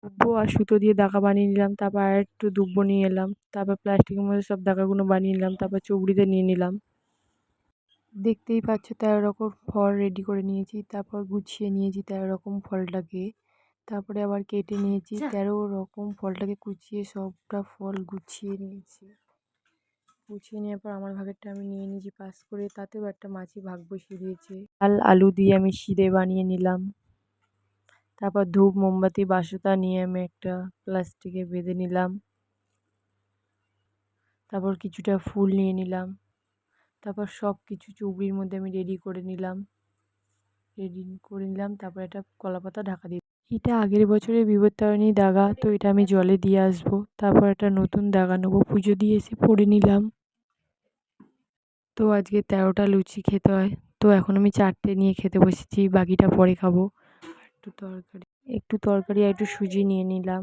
দুব্বো আর সুতো দিয়ে দাগা বানিয়ে নিলাম। তারপর আর একটু দুব্বো নিয়ে এলাম। তারপর প্লাস্টিকের মধ্যে সব দাগাগুলো বানিয়ে নিলাম। তারপর চুবড়িতে নিয়ে নিলাম। দেখতেই পাচ্ছ 13 রকম ফল রেডি করে নিয়েছি। তারপর গুছিয়ে নিয়েছি 13 রকম ফলটাকে। তারপরে আবার কেটে নিয়েছি 13 রকম ফলটাকে কুচিয়ে সবটা ফল গুছিয়ে নিয়েছি। গুছিয়ে নেওয়ার পর আমার ভাগেরটা আমি নিয়ে নিয়েছি পাস করে। তাতেও একটা মাছি ভাগ বসিয়ে দিয়েছে। লাল আলু দিয়ে আমি শিরে বানিয়ে নিলাম। তারপর ধূপ মোমবাতি বাসুতা নিয়ে আমি একটা প্লাস্টিকে বেঁধে নিলাম। তারপর কিছুটা ফুল নিয়ে নিলাম। তারপর সব কিছু চুবড়ির মধ্যে আমি রেডি করে নিলাম। তারপর এটা কলাপাতা ঢাকা দিয়ে। এটা আগের বছরের বিপত্তারিণী দাগা, তো এটা আমি জলে দিয়ে আসবো। তারপর একটা নতুন দাগা নেবো, পুজো দিয়ে এসে পরে নিলাম। তো আজকে 13টা লুচি খেতে হয়, তো এখন আমি 4টে নিয়ে খেতে বসেছি, বাকিটা পরে খাবো। একটু তরকারি আর একটু সুজি নিয়ে নিলাম।